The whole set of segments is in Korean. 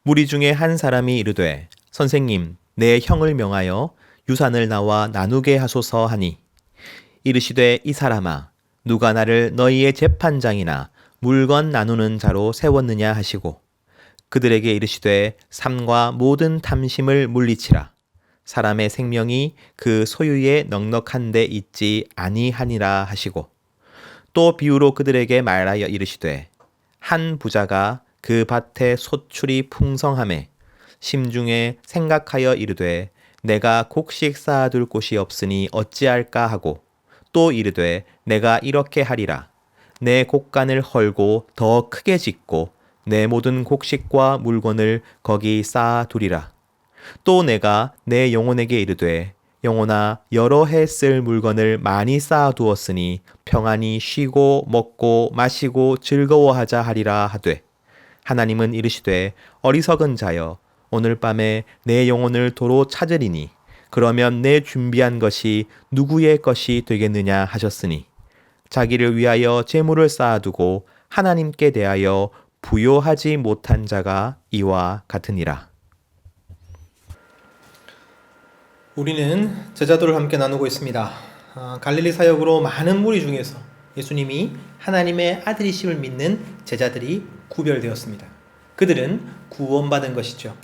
무리 중에 한 사람이 이르되 선생님 내 형을 명하여 유산을 나와 나누게 하소서 하니 이르시되 이 사람아 누가 나를 너희의 재판장이나 물건 나누는 자로 세웠느냐 하시고 그들에게 이르시되 삶과 모든 탐심을 물리치라 사람의 생명이 그 소유에 넉넉한 데 있지 아니하니라 하시고 또 비유로 그들에게 말하여 이르시되 한 부자가 그 밭에 소출이 풍성하매 심중에 생각하여 이르되 내가 곡식 쌓아둘 곳이 없으니 어찌할까 하고 또 이르되 내가 이렇게 하리라 내 곡간을 헐고 더 크게 짓고 내 모든 곡식과 물건을 거기 쌓아두리라 또 내가 내 영혼에게 이르되 영혼아 여러 해 쓸 물건을 많이 쌓아두었으니 평안히 쉬고 먹고 마시고 즐거워하자 하리라 하되 하나님은 이르시되 어리석은 자여 오늘 밤에 내 영혼을 도로 찾으리니 그러면 내 준비한 것이 누구의 것이 되겠느냐 하셨으니 자기를 위하여 재물을 쌓아두고 하나님께 대하여 부요하지 못한 자가 이와 같으니라. 우리는 제자도를 함께 나누고 있습니다. 갈릴리 사역으로 많은 무리 중에서 예수님이 하나님의 아들이심을 믿는 제자들이 구별되었습니다. 그들은 구원받은 것이죠.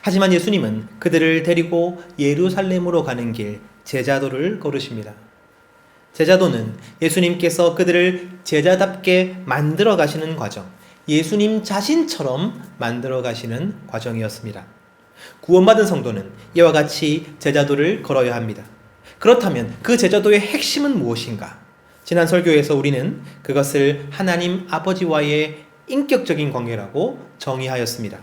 하지만 예수님은 그들을 데리고 예루살렘으로 가는 길 제자도를 걸으십니다. 제자도는 예수님께서 그들을 제자답게 만들어 가시는 과정, 예수님 자신처럼 만들어 가시는 과정이었습니다. 구원받은 성도는 이와 같이 제자도를 걸어야 합니다. 그렇다면 그 제자도의 핵심은 무엇인가? 지난 설교에서 우리는 그것을 하나님 아버지와의 인격적인 관계라고 정의하였습니다.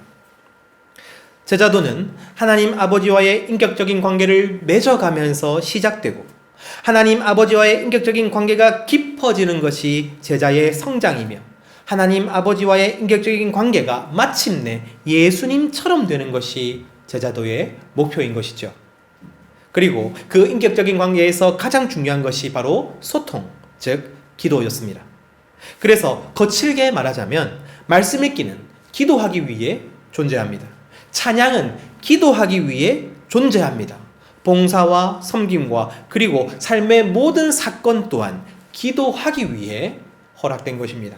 제자도는 하나님 아버지와의 인격적인 관계를 맺어가면서 시작되고 하나님 아버지와의 인격적인 관계가 깊어지는 것이 제자의 성장이며 하나님 아버지와의 인격적인 관계가 마침내 예수님처럼 되는 것이 제자도의 목표인 것이죠. 그리고 그 인격적인 관계에서 가장 중요한 것이 바로 소통, 즉 기도였습니다. 그래서 거칠게 말하자면 말씀 읽기는 기도하기 위해 존재합니다. 찬양은 기도하기 위해 존재합니다. 봉사와 섬김과 그리고 삶의 모든 사건 또한 기도하기 위해 허락된 것입니다.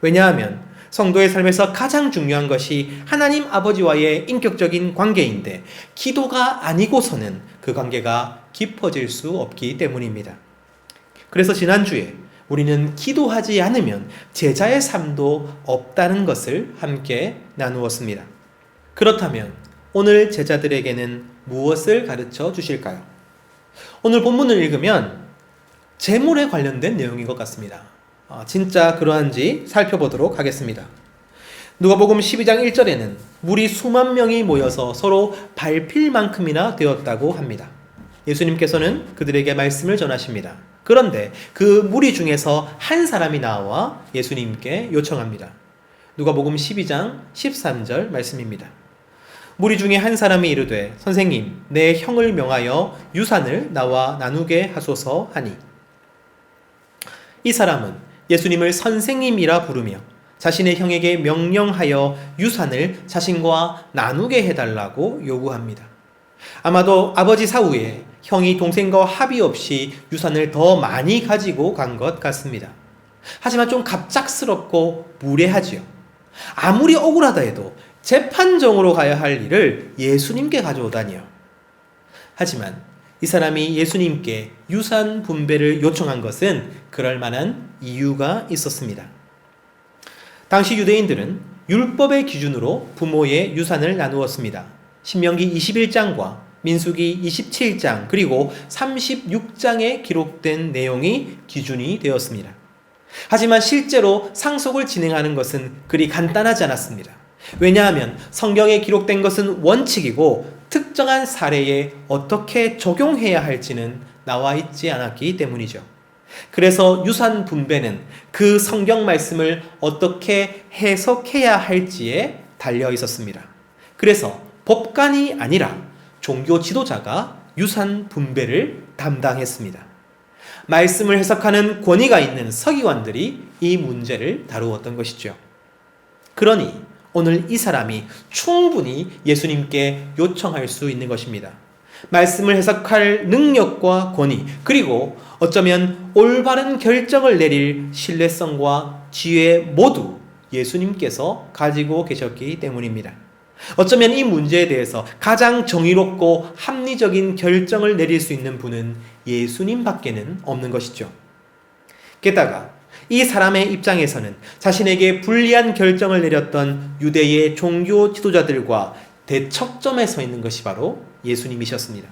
왜냐하면 성도의 삶에서 가장 중요한 것이 하나님 아버지와의 인격적인 관계인데 기도가 아니고서는 그 관계가 깊어질 수 없기 때문입니다. 그래서 지난주에 우리는 기도하지 않으면 제자의 삶도 없다는 것을 함께 나누었습니다. 그렇다면 오늘 제자들에게는 무엇을 가르쳐 주실까요? 오늘 본문을 읽으면 재물에 관련된 내용인 것 같습니다. 진짜 그러한지 살펴보도록 하겠습니다. 누가복음 12장 1절에는 무리 수만 명이 모여서 서로 밟힐 만큼이나 되었다고 합니다. 예수님께서는 그들에게 말씀을 전하십니다. 그런데 그 무리 중에서 한 사람이 나와 예수님께 요청합니다. 누가복음 12장 13절 말씀입니다. 무리 중에 한 사람이 이르되 선생님 내 형을 명하여 유산을 나와 나누게 하소서 하니 이 사람은 예수님을 선생님이라 부르며 자신의 형에게 명령하여 유산을 자신과 나누게 해달라고 요구합니다. 아마도 아버지 사후에 형이 동생과 합의 없이 유산을 더 많이 가지고 간 것 같습니다. 하지만 좀 갑작스럽고 무례하지요. 아무리 억울하다 해도 재판정으로 가야 할 일을 예수님께 가져오다니요. 하지만 이 사람이 예수님께 유산 분배를 요청한 것은 그럴 만한 이유가 있었습니다. 당시 유대인들은 율법의 기준으로 부모의 유산을 나누었습니다. 신명기 21장과 민수기 27장 그리고 36장에 기록된 내용이 기준이 되었습니다. 하지만 실제로 상속을 진행하는 것은 그리 간단하지 않았습니다. 왜냐하면 성경에 기록된 것은 원칙이고 특정한 사례에 어떻게 적용해야 할지는 나와 있지 않았기 때문이죠. 그래서 유산 분배는 그 성경 말씀을 어떻게 해석해야 할지에 달려 있었습니다. 그래서 법관이 아니라 종교 지도자가 유산 분배를 담당했습니다. 말씀을 해석하는 권위가 있는 서기관들이 이 문제를 다루었던 것이죠. 그러니 오늘 이 사람이 충분히 예수님께 요청할 수 있는 것입니다. 말씀을 해석할 능력과 권위, 그리고 어쩌면 올바른 결정을 내릴 신뢰성과 지혜 모두 예수님께서 가지고 계셨기 때문입니다. 어쩌면 이 문제에 대해서 가장 정의롭고 합리적인 결정을 내릴 수 있는 분은 예수님밖에는 없는 것이죠. 게다가 이 사람의 입장에서는 자신에게 불리한 결정을 내렸던 유대의 종교 지도자들과 대척점에 서 있는 것이 바로 예수님이셨습니다.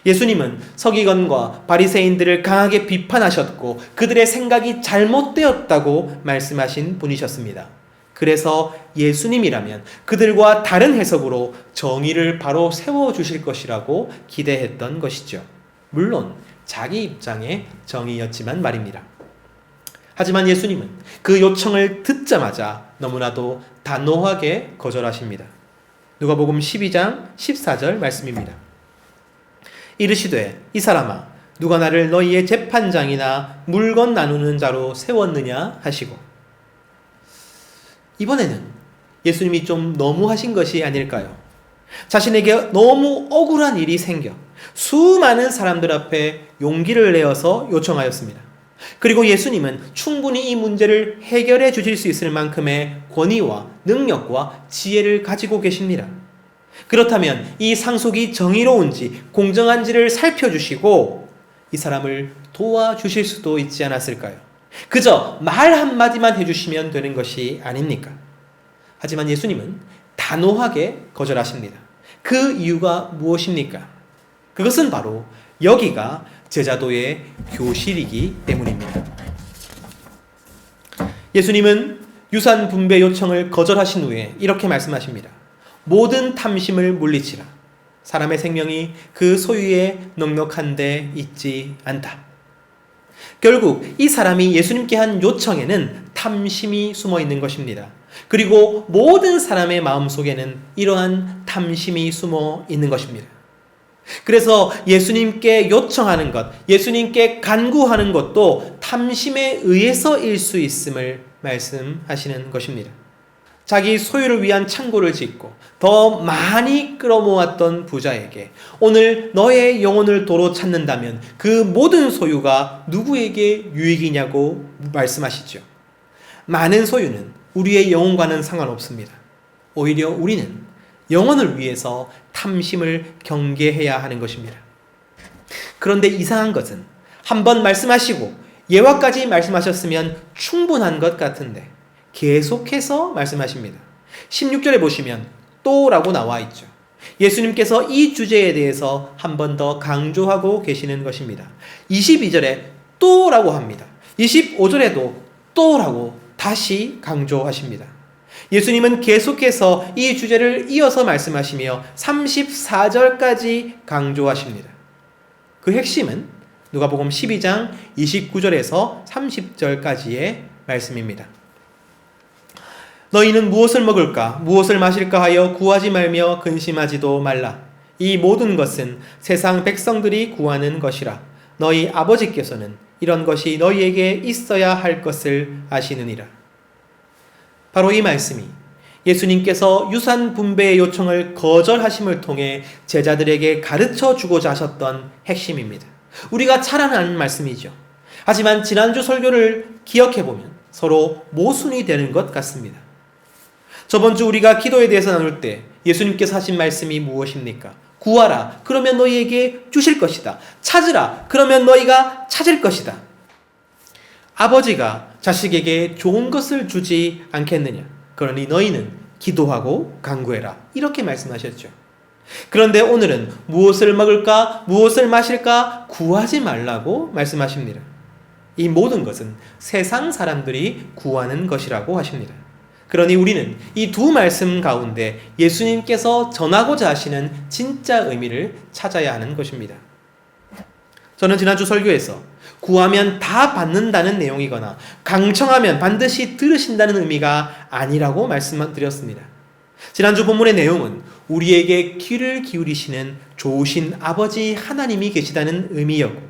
예수님은 서기관과 바리새인들을 강하게 비판하셨고 그들의 생각이 잘못되었다고 말씀하신 분이셨습니다. 그래서 예수님이라면 그들과 다른 해석으로 정의를 바로 세워주실 것이라고 기대했던 것이죠. 물론 자기 입장의 정의였지만 말입니다. 하지만 예수님은 그 요청을 듣자마자 너무나도 단호하게 거절하십니다. 누가복음 12장 14절 말씀입니다. 이르시되 이 사람아 누가 나를 너희의 재판장이나 물건 나누는 자로 세웠느냐 하시고, 이번에는 예수님이 좀 너무하신 것이 아닐까요? 자신에게 너무 억울한 일이 생겨 수많은 사람들 앞에 용기를 내어서 요청하였습니다. 그리고 예수님은 충분히 이 문제를 해결해 주실 수 있을 만큼의 권위와 능력과 지혜를 가지고 계십니다. 그렇다면 이 상속이 정의로운지 공정한지를 살펴주시고 이 사람을 도와주실 수도 있지 않았을까요? 그저 말 한마디만 해주시면 되는 것이 아닙니까? 하지만 예수님은 단호하게 거절하십니다. 그 이유가 무엇입니까? 그것은 바로 여기가 제자도의 교실이기 때문입니다. 예수님은 유산 분배 요청을 거절하신 후에 이렇게 말씀하십니다. 모든 탐심을 물리치라. 사람의 생명이 그 소유에 넉넉한데 있지 않다. 결국 이 사람이 예수님께 한 요청에는 탐심이 숨어 있는 것입니다. 그리고 모든 사람의 마음속에는 이러한 탐심이 숨어 있는 것입니다. 그래서 예수님께 요청하는 것, 예수님께 간구하는 것도 탐심에 의해서일 수 있음을 말씀하시는 것입니다. 자기 소유를 위한 창고를 짓고 더 많이 끌어모았던 부자에게 오늘 너의 영혼을 도로 찾는다면 그 모든 소유가 누구에게 유익이냐고 말씀하시죠. 많은 소유는 우리의 영혼과는 상관없습니다. 오히려 우리는 영혼을 위해서 탐심을 경계해야 하는 것입니다. 그런데 이상한 것은 한번 말씀하시고 예화까지 말씀하셨으면 충분한 것 같은데 계속해서 말씀하십니다. 16절에 보시면 또라고 나와 있죠. 예수님께서 이 주제에 대해서 한 번 더 강조하고 계시는 것입니다. 22절에 또라고 합니다. 25절에도 또라고 다시 강조하십니다. 예수님은 계속해서 이 주제를 이어서 말씀하시며 34절까지 강조하십니다. 그 핵심은 누가복음 12장 29절에서 30절까지의 말씀입니다. 너희는 무엇을 먹을까 무엇을 마실까 하여 구하지 말며 근심하지도 말라. 이 모든 것은 세상 백성들이 구하는 것이라. 너희 아버지께서는 이런 것이 너희에게 있어야 할 것을 아시느니라. 바로 이 말씀이 예수님께서 유산 분배의 요청을 거절하심을 통해 제자들에게 가르쳐 주고자 하셨던 핵심입니다. 우리가 잘 아는 말씀이죠. 하지만 지난주 설교를 기억해보면 서로 모순이 되는 것 같습니다. 저번 주 우리가 기도에 대해서 나눌 때 예수님께서 하신 말씀이 무엇입니까? 구하라. 그러면 너희에게 주실 것이다. 찾으라. 그러면 너희가 찾을 것이다. 아버지가 자식에게 좋은 것을 주지 않겠느냐? 그러니 너희는 기도하고 간구해라. 이렇게 말씀하셨죠. 그런데 오늘은 무엇을 먹을까? 무엇을 마실까? 구하지 말라고 말씀하십니다. 이 모든 것은 세상 사람들이 구하는 것이라고 하십니다. 그러니 우리는 이 두 말씀 가운데 예수님께서 전하고자 하시는 진짜 의미를 찾아야 하는 것입니다. 저는 지난주 설교에서 구하면 다 받는다는 내용이거나 강청하면 반드시 들으신다는 의미가 아니라고 말씀드렸습니다. 지난주 본문의 내용은 우리에게 귀를 기울이시는 좋으신 아버지 하나님이 계시다는 의미였고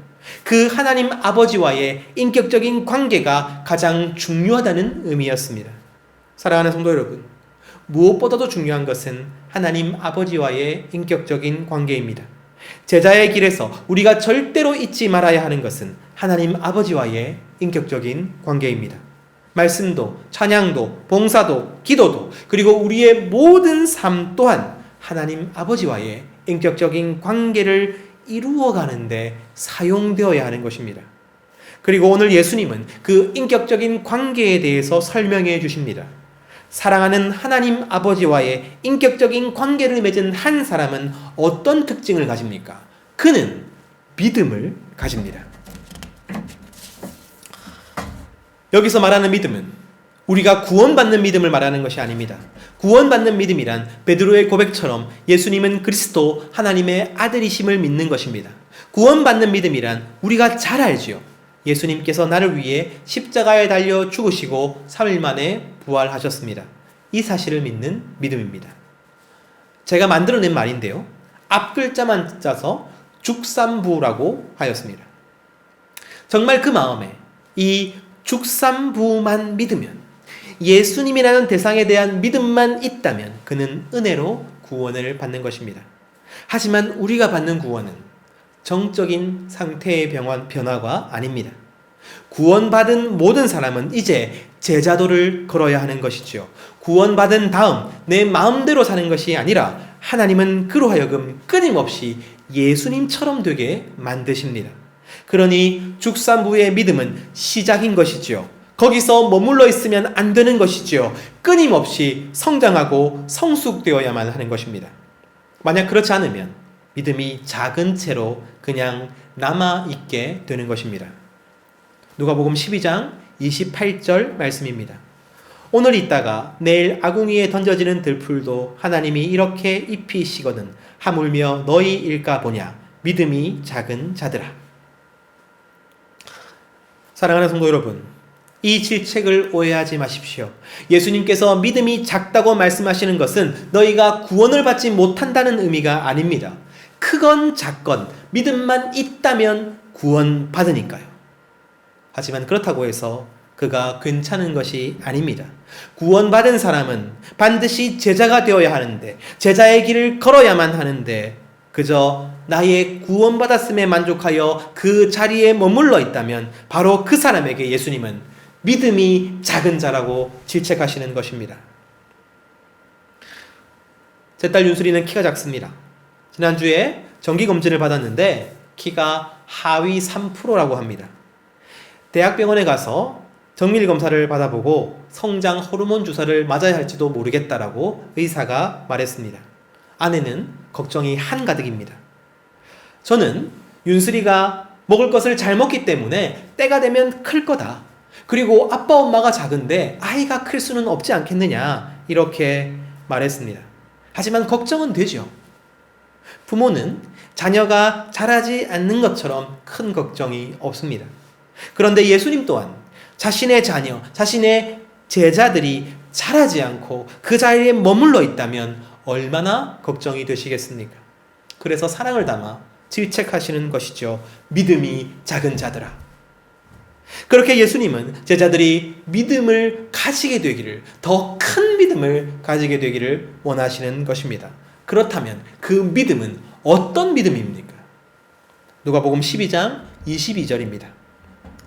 그 하나님 아버지와의 인격적인 관계가 가장 중요하다는 의미였습니다. 사랑하는 성도 여러분, 무엇보다도 중요한 것은 하나님 아버지와의 인격적인 관계입니다. 제자의 길에서 우리가 절대로 잊지 말아야 하는 것은 하나님 아버지와의 인격적인 관계입니다. 말씀도, 찬양도, 봉사도, 기도도, 그리고 우리의 모든 삶 또한 하나님 아버지와의 인격적인 관계를 이루어가는데 사용되어야 하는 것입니다. 그리고 오늘 예수님은 그 인격적인 관계에 대해서 설명해 주십니다. 사랑하는 하나님 아버지와의 인격적인 관계를 맺은 한 사람은 어떤 특징을 가집니까? 그는 믿음을 가집니다. 여기서 말하는 믿음은 우리가 구원받는 믿음을 말하는 것이 아닙니다. 구원받는 믿음이란 베드로의 고백처럼 예수님은 그리스도 하나님의 아들이심을 믿는 것입니다. 구원받는 믿음이란 우리가 잘 알지요. 예수님께서 나를 위해 십자가에 달려 죽으시고 3일 만에 부활하셨습니다. 이 사실을 믿는 믿음입니다. 제가 만들어낸 말인데요. 앞글자만 짜서 죽삼부라고 하였습니다. 정말 그 마음에 이 죽삼부만 믿으면, 예수님이라는 대상에 대한 믿음만 있다면 그는 은혜로 구원을 받는 것입니다. 하지만 우리가 받는 구원은 정적인 상태의 변화가 아닙니다. 구원받은 모든 사람은 이제 제자도를 걸어야 하는 것이지요. 구원받은 다음 내 마음대로 사는 것이 아니라 하나님은 그로 하여금 끊임없이 예수님처럼 되게 만드십니다. 그러니 죽삼부의 믿음은 시작인 것이지요. 거기서 머물러 있으면 안 되는 것이지요. 끊임없이 성장하고 성숙되어야만 하는 것입니다. 만약 그렇지 않으면 믿음이 작은 채로 그냥 남아있게 되는 것입니다. 누가복음 12장 28절 말씀입니다. 오늘 있다가 내일 아궁이에 던져지는 들풀도 하나님이 이렇게 입히시거든 하물며 너희 일까 보냐 믿음이 작은 자들아. 사랑하는 성도 여러분, 이 질책을 오해하지 마십시오. 예수님께서 믿음이 작다고 말씀하시는 것은 너희가 구원을 받지 못한다는 의미가 아닙니다. 크건 작건 믿음만 있다면 구원받으니까요. 하지만 그렇다고 해서 그가 괜찮은 것이 아닙니다. 구원받은 사람은 반드시 제자가 되어야 하는데, 제자의 길을 걸어야만 하는데, 그저 나의 구원받았음에 만족하여 그 자리에 머물러 있다면 바로 그 사람에게 예수님은 믿음이 작은 자라고 질책하시는 것입니다. 제 딸 윤수리는 키가 작습니다. 지난주에 정기검진을 받았는데 키가 하위 3%라고 합니다. 대학병원에 가서 정밀검사를 받아보고 성장 호르몬 주사를 맞아야 할지도 모르겠다라고 의사가 말했습니다. 아내는 걱정이 한가득입니다. 저는 윤슬이가 먹을 것을 잘 먹기 때문에 때가 되면 클 거다. 그리고 아빠 엄마가 작은데 아이가 클 수는 없지 않겠느냐 이렇게 말했습니다. 하지만 걱정은 되죠. 부모는 자녀가 자라지 않는 것처럼 큰 걱정이 없습니다. 그런데 예수님 또한 자신의 자녀, 자신의 제자들이 자라지 않고 그 자리에 머물러 있다면 얼마나 걱정이 되시겠습니까? 그래서 사랑을 담아 질책하시는 것이죠. 믿음이 작은 자들아. 그렇게 예수님은 제자들이 믿음을 가지게 되기를, 더 큰 믿음을 가지게 되기를 원하시는 것입니다. 그렇다면 그 믿음은 어떤 믿음입니까? 누가복음 12장 22절입니다.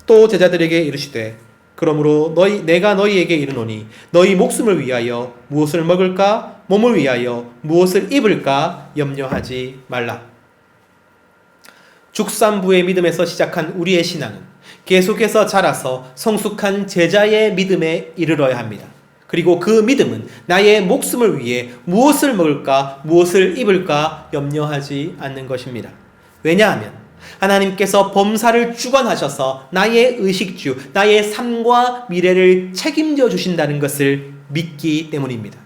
또 제자들에게 이르시되 그러므로 내가 너희에게 이르노니 너희 목숨을 위하여 무엇을 먹을까 몸을 위하여 무엇을 입을까 염려하지 말라. 죽삼부의 믿음에서 시작한 우리의 신앙은 계속해서 자라서 성숙한 제자의 믿음에 이르러야 합니다. 그리고 그 믿음은 나의 목숨을 위해 무엇을 먹을까 무엇을 입을까 염려하지 않는 것입니다. 왜냐하면 하나님께서 범사를 주관하셔서 나의 의식주, 나의 삶과 미래를 책임져 주신다는 것을 믿기 때문입니다.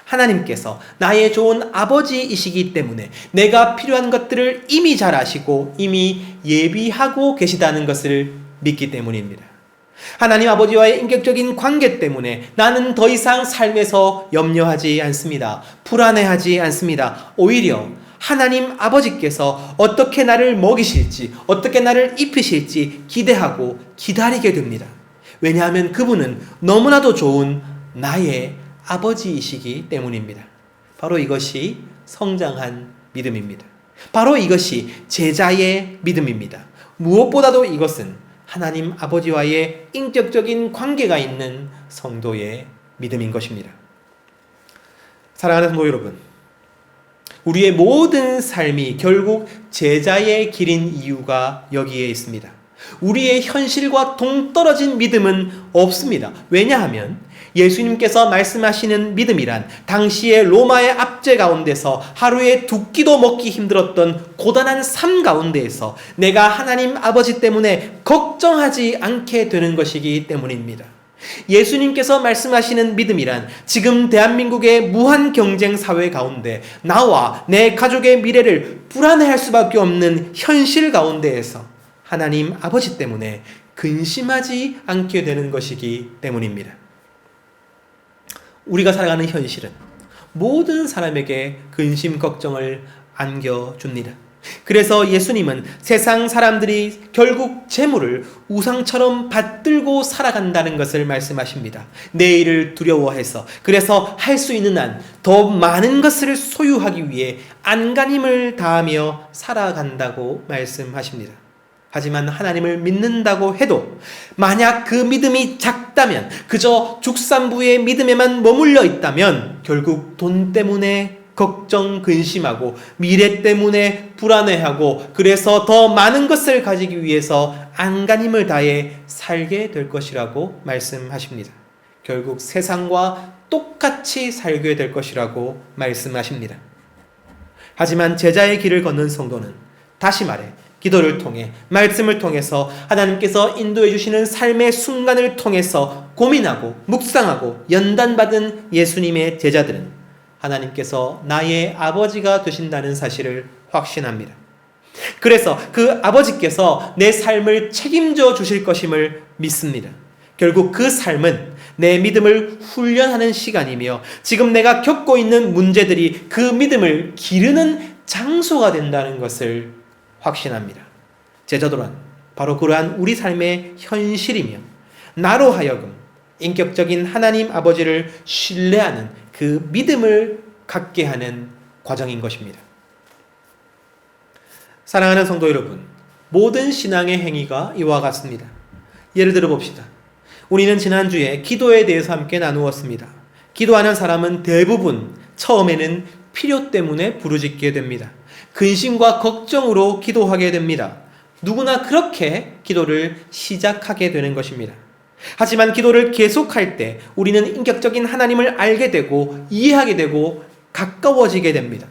하나님께서 나의 좋은 아버지이시기 때문에 내가 필요한 것들을 이미 잘 아시고 이미 예비하고 계시다는 것을 믿기 때문입니다. 하나님 아버지와의 인격적인 관계 때문에 나는 더 이상 삶에서 염려하지 않습니다. 불안해하지 않습니다. 오히려 하나님 아버지께서 어떻게 나를 먹이실지, 어떻게 나를 입히실지 기대하고 기다리게 됩니다. 왜냐하면 그분은 너무나도 좋은 나의 아버지이시기 때문입니다. 바로 이것이 성장한 믿음입니다. 바로 이것이 제자의 믿음입니다. 무엇보다도 이것은 하나님 아버지와의 인격적인 관계가 있는 성도의 믿음인 것입니다. 사랑하는 성도 여러분, 우리의 모든 삶이 결국 제자의 길인 이유가 여기에 있습니다. 우리의 현실과 동떨어진 믿음은 없습니다. 왜냐하면 예수님께서 말씀하시는 믿음이란 당시의 로마의 압제 가운데서 하루에 2끼도 먹기 힘들었던 고단한 삶 가운데에서 내가 하나님 아버지 때문에 걱정하지 않게 되는 것이기 때문입니다. 예수님께서 말씀하시는 믿음이란 지금 대한민국의 무한 경쟁 사회 가운데 나와 내 가족의 미래를 불안해할 수밖에 없는 현실 가운데에서 하나님 아버지 때문에 근심하지 않게 되는 것이기 때문입니다. 우리가 살아가는 현실은 모든 사람에게 근심 걱정을 안겨줍니다. 그래서 예수님은 세상 사람들이 결국 재물을 우상처럼 받들고 살아간다는 것을 말씀하십니다. 내일을 두려워해서, 그래서 할 수 있는 한 더 많은 것을 소유하기 위해 안간힘을 다하며 살아간다고 말씀하십니다. 하지만 하나님을 믿는다고 해도 만약 그 믿음이 작다면, 그저 죽산부의 믿음에만 머물러 있다면 결국 돈 때문에 걱정, 근심하고 미래 때문에 불안해하고 그래서 더 많은 것을 가지기 위해서 안간힘을 다해 살게 될 것이라고 말씀하십니다. 결국 세상과 똑같이 살게 될 것이라고 말씀하십니다. 하지만 제자의 길을 걷는 성도는 다시 말해 기도를 통해 말씀을 통해서 하나님께서 인도해 주시는 삶의 순간을 통해서 고민하고 묵상하고 연단받은 예수님의 제자들은 하나님께서 나의 아버지가 되신다는 사실을 확신합니다. 그래서 그 아버지께서 내 삶을 책임져 주실 것임을 믿습니다. 결국 그 삶은 내 믿음을 훈련하는 시간이며 지금 내가 겪고 있는 문제들이 그 믿음을 기르는 장소가 된다는 것을 확신합니다. 제자도란 바로 그러한 우리 삶의 현실이며 나로 하여금 인격적인 하나님 아버지를 신뢰하는 그 믿음을 갖게 하는 과정인 것입니다. 사랑하는 성도 여러분, 모든 신앙의 행위가 이와 같습니다. 예를 들어 봅시다. 우리는 지난주에 기도에 대해서 함께 나누었습니다. 기도하는 사람은 대부분 처음에는 필요 때문에 부르짖게 됩니다. 근심과 걱정으로 기도하게 됩니다. 누구나 그렇게 기도를 시작하게 되는 것입니다. 하지만 기도를 계속할 때 우리는 인격적인 하나님을 알게 되고 이해하게 되고 가까워지게 됩니다.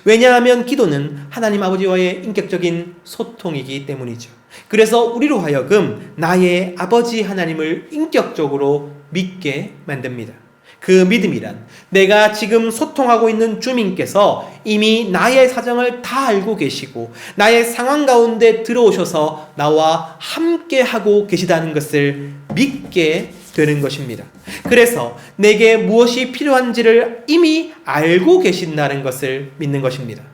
왜냐하면 기도는 하나님 아버지와의 인격적인 소통이기 때문이죠. 그래서 우리로 하여금 나의 아버지 하나님을 인격적으로 믿게 만듭니다. 그 믿음이란 내가 지금 소통하고 있는 주님께서 이미 나의 사정을 다 알고 계시고 나의 상황 가운데 들어오셔서 나와 함께 하고 계시다는 것을 믿게 되는 것입니다. 그래서 내게 무엇이 필요한지를 이미 알고 계신다는 것을 믿는 것입니다.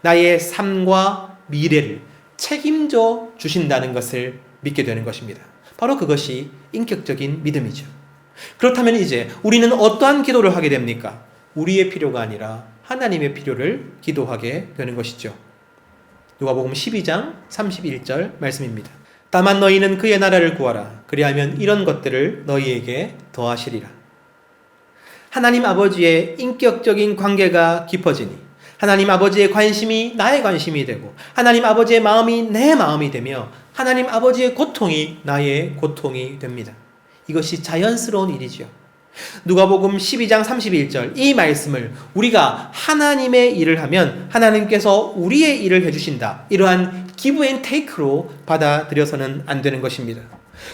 나의 삶과 미래를 책임져 주신다는 것을 믿게 되는 것입니다. 바로 그것이 인격적인 믿음이죠. 그렇다면 이제 우리는 어떠한 기도를 하게 됩니까? 우리의 필요가 아니라 하나님의 필요를 기도하게 되는 것이죠. 누가복음 12장 31절 말씀입니다. 다만 너희는 그의 나라를 구하라. 그리하면 이런 것들을 너희에게 더하시리라. 하나님 아버지의 인격적인 관계가 깊어지니 하나님 아버지의 관심이 나의 관심이 되고 하나님 아버지의 마음이 내 마음이 되며 하나님 아버지의 고통이 나의 고통이 됩니다. 이것이 자연스러운 일이죠. 누가복음 12장 31절 이 말씀을 우리가 하나님의 일을 하면 하나님께서 우리의 일을 해주신다. 이러한 give and take로 받아들여서는 안 되는 것입니다.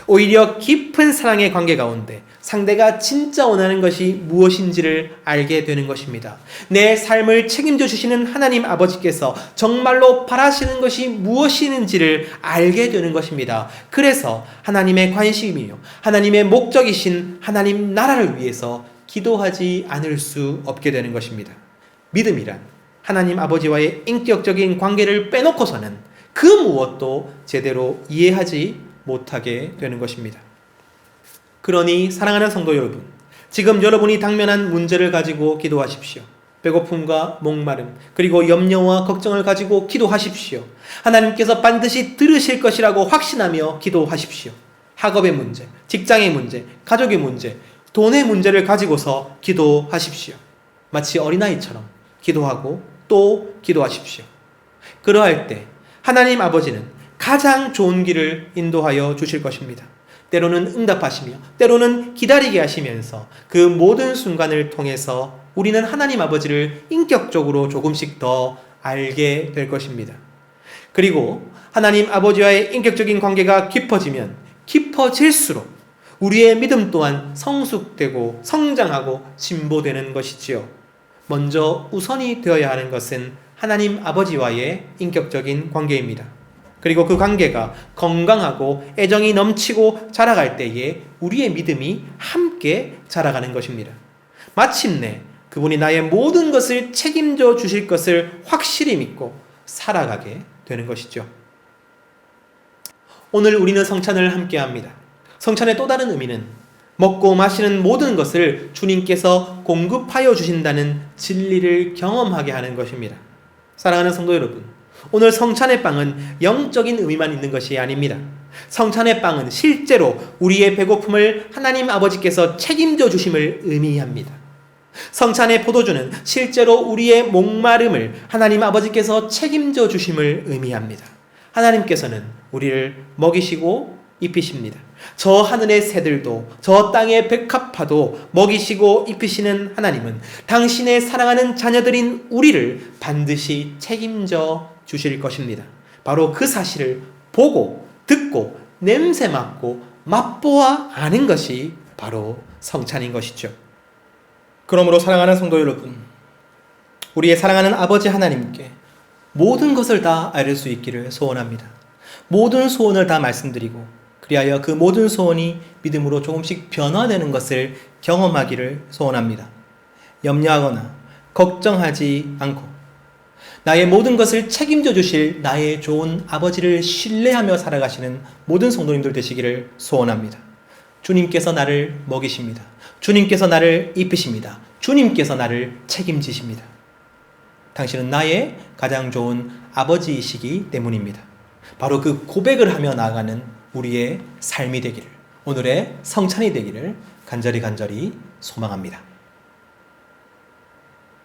오히려 깊은 사랑의 관계 가운데 상대가 진짜 원하는 것이 무엇인지를 알게 되는 것입니다. 내 삶을 책임져 주시는 하나님 아버지께서 정말로 바라시는 것이 무엇인지를 알게 되는 것입니다. 그래서 하나님의 관심이요 하나님의 목적이신 하나님 나라를 위해서 기도하지 않을 수 없게 되는 것입니다. 믿음이란 하나님 아버지와의 인격적인 관계를 빼놓고서는 그 무엇도 제대로 이해하지 못하게 되는 것입니다. 그러니 사랑하는 성도 여러분, 지금 여러분이 당면한 문제를 가지고 기도하십시오. 배고픔과 목마름, 그리고 염려와 걱정을 가지고 기도하십시오. 하나님께서 반드시 들으실 것이라고 확신하며 기도하십시오. 학업의 문제, 직장의 문제, 가족의 문제, 돈의 문제를 가지고서 기도하십시오. 마치 어린아이처럼 기도하고 또 기도하십시오. 그러할 때 하나님 아버지는 가장 좋은 길을 인도하여 주실 것입니다. 때로는 응답하시며 때로는 기다리게 하시면서 그 모든 순간을 통해서 우리는 하나님 아버지를 인격적으로 조금씩 더 알게 될 것입니다. 그리고 하나님 아버지와의 인격적인 관계가 깊어지면 깊어질수록 우리의 믿음 또한 성숙되고 성장하고 진보되는 것이지요. 먼저 우선이 되어야 하는 것은 하나님 아버지와의 인격적인 관계입니다. 그리고 그 관계가 건강하고 애정이 넘치고 자라갈 때에 우리의 믿음이 함께 자라가는 것입니다. 마침내 그분이 나의 모든 것을 책임져 주실 것을 확실히 믿고 살아가게 되는 것이죠. 오늘 우리는 성찬을 함께 합니다. 성찬의 또 다른 의미는 먹고 마시는 모든 것을 주님께서 공급하여 주신다는 진리를 경험하게 하는 것입니다. 사랑하는 성도 여러분, 오늘 성찬의 빵은 영적인 의미만 있는 것이 아닙니다. 성찬의 빵은 실제로 우리의 배고픔을 하나님 아버지께서 책임져 주심을 의미합니다. 성찬의 포도주는 실제로 우리의 목마름을 하나님 아버지께서 책임져 주심을 의미합니다. 하나님께서는 우리를 먹이시고 입히십니다. 저 하늘의 새들도 저 땅의 백합화도 먹이시고 입히시는 하나님은 당신의 사랑하는 자녀들인 우리를 반드시 책임져 주실 것입니다. 바로 그 사실을 보고 듣고 냄새 맡고 맛보아 아는 것이 바로 성찬인 것이죠. 그러므로 사랑하는 성도 여러분, 우리의 사랑하는 아버지 하나님께 모든 것을 다 알릴 수 있기를 소원합니다. 모든 소원을 다 말씀드리고 그리하여 그 모든 소원이 믿음으로 조금씩 변화되는 것을 경험하기를 소원합니다. 염려하거나 걱정하지 않고 나의 모든 것을 책임져 주실 나의 좋은 아버지를 신뢰하며 살아가시는 모든 성도님들 되시기를 소원합니다. 주님께서 나를 먹이십니다. 주님께서 나를 입히십니다. 주님께서 나를 책임지십니다. 당신은 나의 가장 좋은 아버지이시기 때문입니다. 바로 그 고백을 하며 나아가는 우리의 삶이 되기를, 오늘의 성찬이 되기를 간절히 소망합니다.